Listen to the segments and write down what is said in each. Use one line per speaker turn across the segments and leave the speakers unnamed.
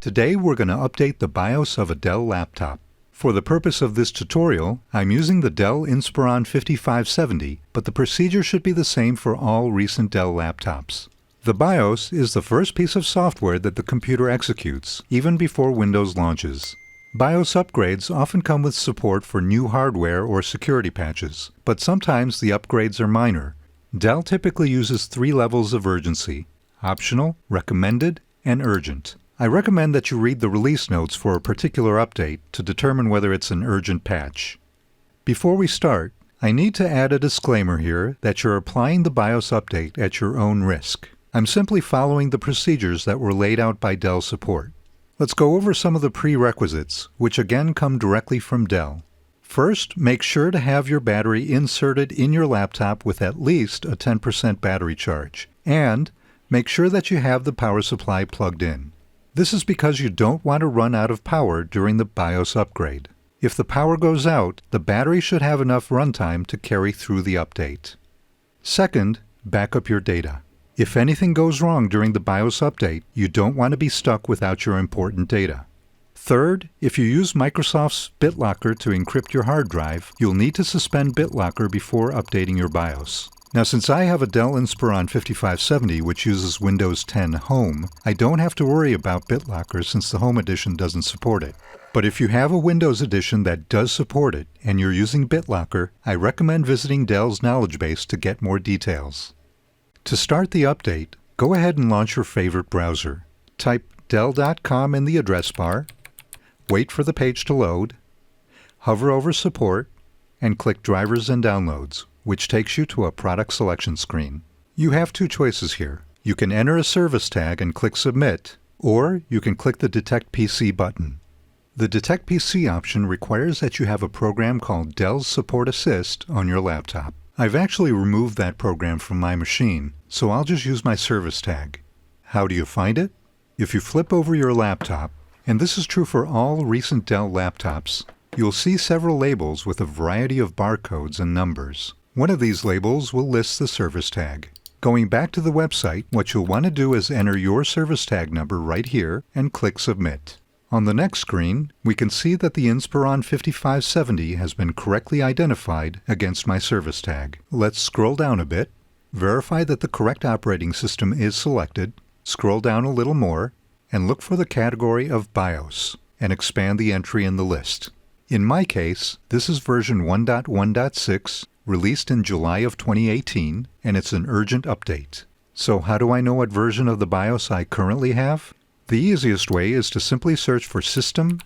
Today we're going to update the BIOS of a Dell laptop. For the purpose of this tutorial, I'm using the Dell Inspiron 5570, but the procedure should be the same for all recent Dell laptops. The BIOS is the first piece of software that the computer executes, even before Windows launches. BIOS upgrades often come with support for new hardware or security patches, but sometimes the upgrades are minor. Dell typically uses 3 levels of urgency: optional, recommended, and urgent. I recommend that you read the release notes for a particular update to determine whether it's an urgent patch. Before we start, I need to add a disclaimer here that you're applying the BIOS update at your own risk. I'm simply following the procedures that were laid out by Dell support. Let's go over some of the prerequisites, which again come directly from Dell. First, make sure to have your battery inserted in your laptop with at least a 10% battery charge, and make sure that you have the power supply plugged in. This is because you don't want to run out of power during the BIOS upgrade. If the power goes out, the battery should have enough runtime to carry through the update. Second, back up your data. If anything goes wrong during the BIOS update, you don't want to be stuck without your important data. Third, if you use Microsoft's BitLocker to encrypt your hard drive, you'll need to suspend BitLocker before updating your BIOS. Now, since I have a Dell Inspiron 5570 which uses Windows 10 Home, I don't have to worry about BitLocker since the Home Edition doesn't support it. But if you have a Windows Edition that does support it and you're using BitLocker, I recommend visiting Dell's knowledge base to get more details. To start the update, go ahead and launch your favorite browser. Type Dell.com in the address bar, wait for the page to load, hover over Support, and click Drivers and Downloads, which takes you to a product selection screen. You have 2 choices here. You can enter a service tag and click Submit, or you can click the Detect PC button. The Detect PC option requires that you have a program called Dell Support Assist on your laptop. I've actually removed that program from my machine, so I'll just use my service tag. How do you find it? If you flip over your laptop, and this is true for all recent Dell laptops, you'll see several labels with a variety of barcodes and numbers. One of these labels will list the service tag. Going back to the website, what you'll want to do is enter your service tag number right here and click Submit. On the next screen, we can see that the Inspiron 5570 has been correctly identified against my service tag. Let's scroll down a bit, verify that the correct operating system is selected, scroll down a little more, and look for the category of BIOS, and expand the entry in the list. In my case, this is version 1.1.6, released in July of 2018, and it's an urgent update. So how do I know what version of the BIOS I currently have? The easiest way is to simply search for System,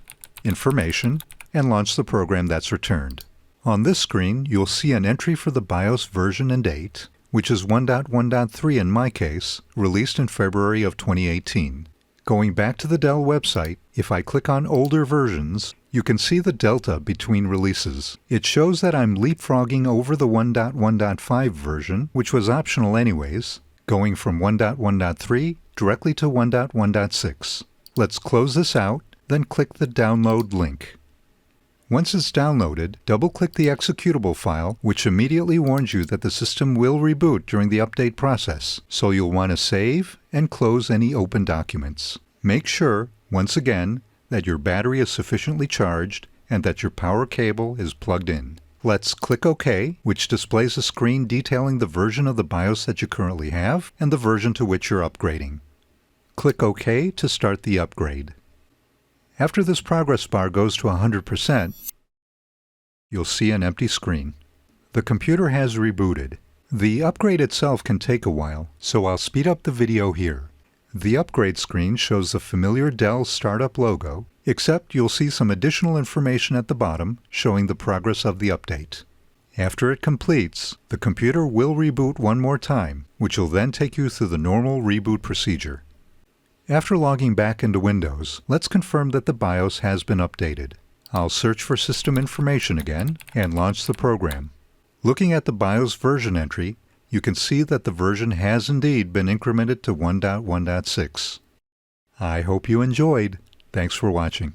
Information, and launch the program that's returned. On this screen, you'll see an entry for the BIOS version and date, which is 1.1.3 in my case, released in February of 2018. Going back to the Dell website, if I click on Older Versions, you can see the delta between releases. It shows that I'm leapfrogging over the 1.1.5 version, which was optional anyways, going from 1.1.3 directly to 1.1.6. Let's close this out, then click the Download link. Once it's downloaded, double-click the executable file, which immediately warns you that the system will reboot during the update process, so you'll want to save and close any open documents. Make sure, once again, that your battery is sufficiently charged and that your power cable is plugged in. Let's click OK, which displays a screen detailing the version of the BIOS that you currently have and the version to which you're upgrading. Click OK to start the upgrade. After this progress bar goes to 100%, you'll see an empty screen. The computer has rebooted. The upgrade itself can take a while, so I'll speed up the video here. The upgrade screen shows the familiar Dell startup logo, except you'll see some additional information at the bottom showing the progress of the update. After it completes, the computer will reboot one more time, which will then take you through the normal reboot procedure. After logging back into Windows, let's confirm that the BIOS has been updated. I'll search for System Information again and launch the program. Looking at the BIOS version entry, you can see that the version has indeed been incremented to 1.1.6. I hope you enjoyed. Thanks for watching.